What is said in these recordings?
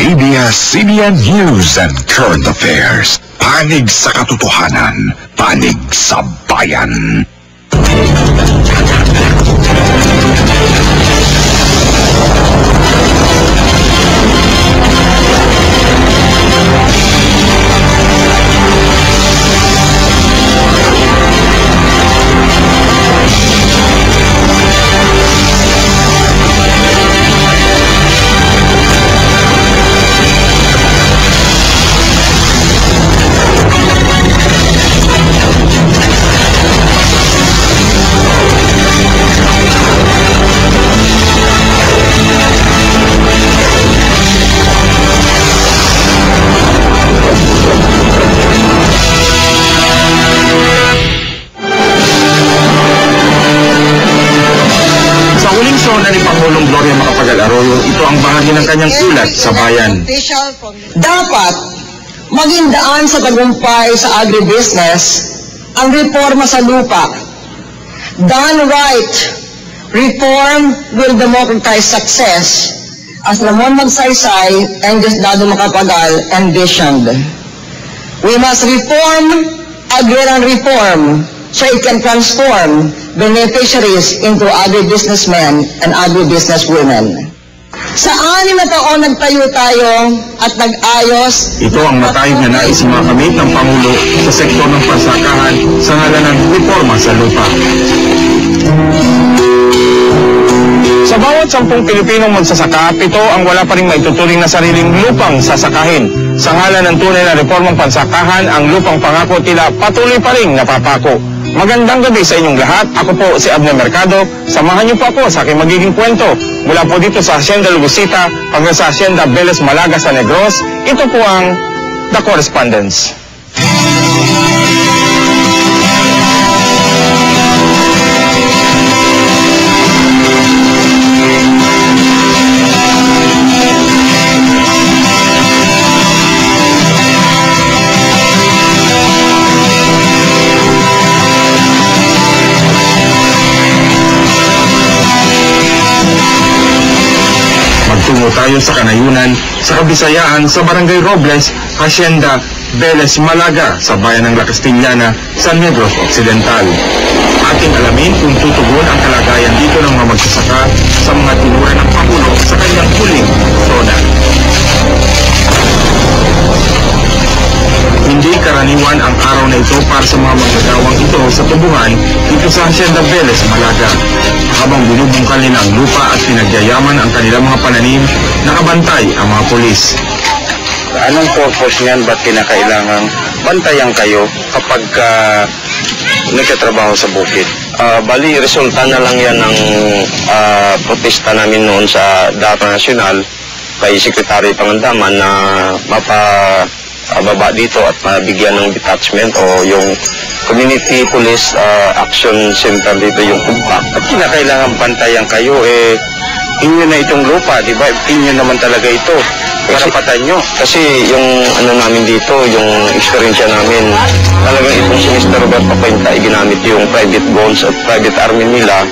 ABS-CBN News and Current Affairs. Panig sa katotohanan, panig sa bayan. Ito ang bahagi ng kanyang ulat sa bayan. Dapat maging daan sa tagumpay sa agribusiness ang reforma sa lupa. Done right, reform will democratize success, as Ramon Magsaysay and Diosdado Macapagal envisioned. We must reform agrarian reform so it can transform beneficiaries into agribusinessmen and agribusinesswomen. Sa 6 na taon nagtayo tayo at nag-ayos. Ito ang matayog na nais makamit ng Pangulo sa sektor ng pansakahan sa ngalan ng reforma sa lupa. Sa bawat 10 Pilipinong magsasaka, 7 ang wala pa rin maituturing na sariling lupang sasakahin. Sa ngalan ng tunay na reformang pansakahan, ang lupang pangako tila patuloy pa rin napapako. Magandang gabi sa inyong lahat. Ako po si Abner Mercado. Samahan niyo po ako sa aking magiging kwento. Mula po dito sa Hacienda Lugusita hanggang sa Hacienda Beles Malaga sa Negros. Ito po ang The Correspondence. Tungo tayo sa kanayunan, sa Kabisayaan, sa Barangay Robles, Hacienda Beles Malaga, sa bayan ng La Castillana, sa Negros Occidental. Ating alamin kung tutugon ang kalagayan dito ng mga magsasaka sa mga tinura ng Pangulo sa kanyang huling zona. Hindi karaniwan ang araw na ito para sa mga magagawang ito sa tubuhan dito sa Hacienda Beles Malaga. Habang binubungkal nila ang lupa at pinagyayaman ang kanilang mga pananim, nakabantay ang mga pulis. Anong purpose niyan? Ba't kinakailangang bantayan kayo kapag nagkatrabaho sa bukid? Bali, resulta na lang yan ng protesta namin noon sa Data Nacional kay Secretary Pangandaman na mapababa dito at mabigyan ng detachment o yung Community Police Action Center dito, yung kumpak. At kinakailangan bantayan kayo, inyo na itong lupa, di ba? Inyo naman talaga ito. Karapatan nyo. Kasi yung ano namin dito, yung eksperyensya namin, talagang itong si Mr. Robert Papuenta ay ginamit yung private guns at private army nila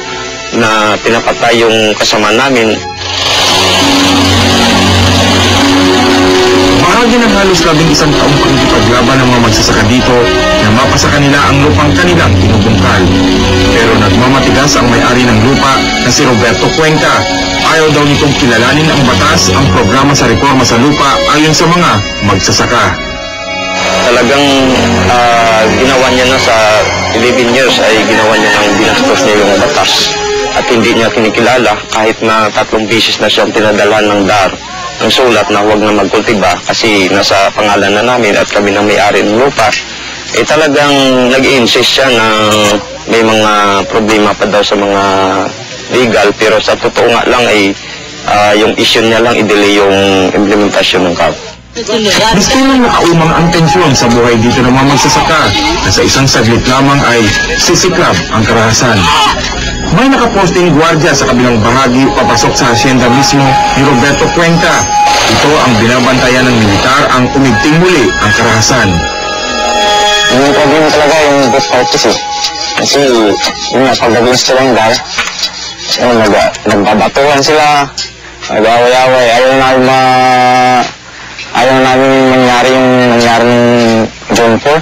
na pinapatay yung kasama namin. Bahagi ng halos 11 taong pagkipaglaban ng mga magsasaka dito na mapasa kanila ang lupang kanilang binubungkal. Pero nagmamatigas ang may-ari ng lupa na si Roberto Cuenca. Ayaw daw nitong kilalanin ang batas ang programa sa reforma sa lupa ayon sa mga magsasaka. Talagang ginawa niya na sa 11 years ay ginawa niya ng binastos niya yung batas at hindi niya kinikilala kahit na 3 beses na siyang pinadala ng DAR ng sulat na huwag na magkultiba kasi nasa pangalan na namin at kami na may-ari ng lupa. Talagang nag-insist siya na may mga problema pa daw sa mga legal, pero sa totoo nga lang ay yung issue niya lang i-delay yung implementasyon ng CAP. Gusto nang nakaumang ang tensyon sa buhay dito ng mga magsasaka na sa isang saglit lamang ay sisiklab ang karahasan. May nakaposting gwardiya sa kabilang bahagi papasok sa hacienda mismo ni Roberto Cuenca. Ito ang binabantayan ng militar ang umigting muli ang karahasan. Yung problema talaga yung bus parties eh. Kasi yung napagdating sa Langgar, nagbabatuhan sila, nag-away-away, ayaw na Ayaw namin mangyari yung nangyari ng June 4.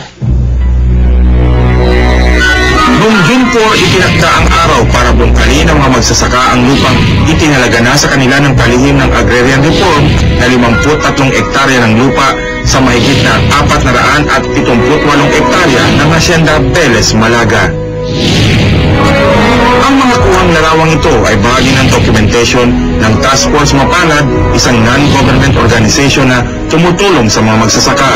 Noong June 4, itinakda ang araw para bungkalin ng mga magsasaka ang lupang itinalaga na sa kanila ng kalihim ng Agrarian Reform na 53 hektarya ng lupa sa mahigit na 478 hektarya ng Hacienda Vélez, Malaga. Ang mga kuhang larawang ito ay bahagi ng documentation ng Task Force Mapalad, isang non-government organization na tumutulong sa mga magsasaka.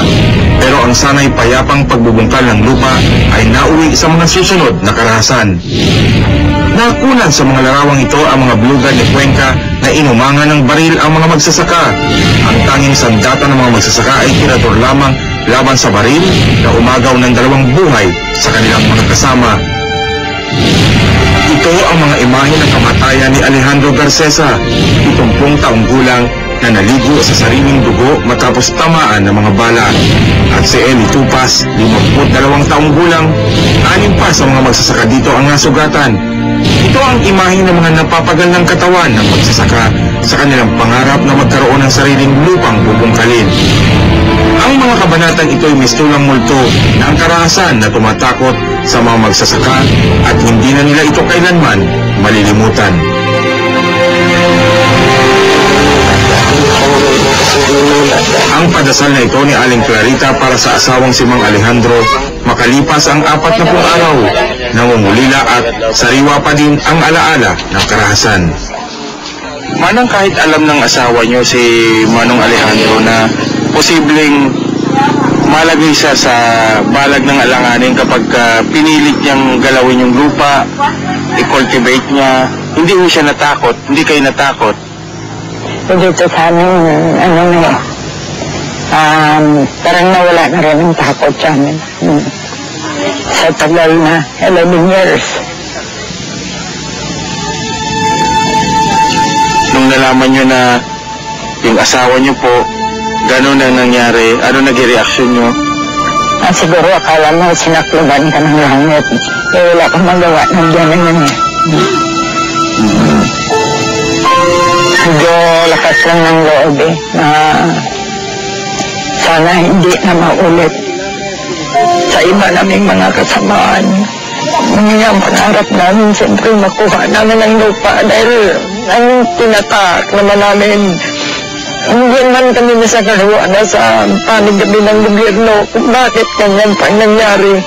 Pero ang sanay payapang pagbubungkal ng lupa ay nauwi sa mga susunod na karahasan. Nakunan sa mga larawang ito ang mga blugad ni Cuenca na inumangan ng baril ang mga magsasaka. Ang tanging sandata ng mga magsasaka ay tirador lamang laban sa baril na umagaw ng 2 buhay sa kanilang mga kasama. Ito ang mga imahe ng kamatayan ni Alejandro Garcesa, 70 taong gulang na naligo sa sariling dugo matapos tamaan ng mga bala. At si Eli Tupas, 52 taong gulang, 6 pa sa mga magsasaka dito ang nasugatan. Ito ang imahe ng mga napapagal ng katawan ng magsasaka sa kanilang pangarap na magkaroon ng sariling lupang bubungkalin. Ang mga kabanatang ito ay mistulang multo na ang karahasan na tumatakot sa mga magsasaka at hindi na nila ito kailanman malilimutan. Ang padasal na ito ni Aling Clarita para sa asawang si Mang Alejandro makalipas ang 40 araw, nangungulila at sariwa pa din ang alaala ng karahasan. Manang kahit alam ng asawa niyo si Manong Alejandro na posibleng malagay siya sa balag ng alanganin kapag pinilit niyang galawin yung lupa, i-cultivate niya, hindi mo siya natakot, hindi kayo natakot? Dito sa amin, parang nawala na rin ang takot sa amin. Sa tagal na 11 years. Nung nalaman nyo na yung asawa nyo po, gano'n ang nangyari, ano naging reaksyon nyo? Siguro akala mo sinakluban ka ng langit. Wala kang magawa ng gano'n yun eh. Medyo lakas lang ng loob eh, na sana hindi na maulit sa iba naming mga kasamaan. Mga pangarap namin, siyempre makuha namin ang lupa dahil ang tinatak naman namin. Hindi man kami nasagawa na sa panigabi ng gobyerno kung bakit ganyan pang nangyari.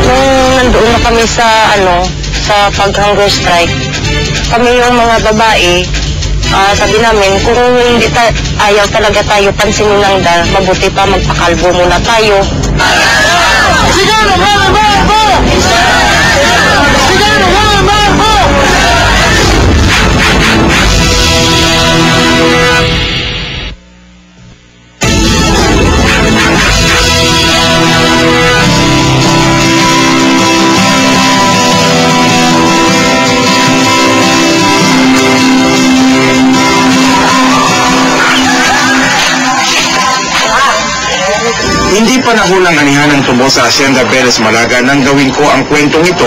Nung nandoon na kami sa sa pag-hunger strike, kami yung mga babae, sabi namin, kung hindi ayaw talaga tayo pansinin ng mabuti pa magpakalbo muna tayo. Hindi panahon ng anihan ng tubo sa Hacienda Vélez, Malaga nang gawin ko ang kwentong ito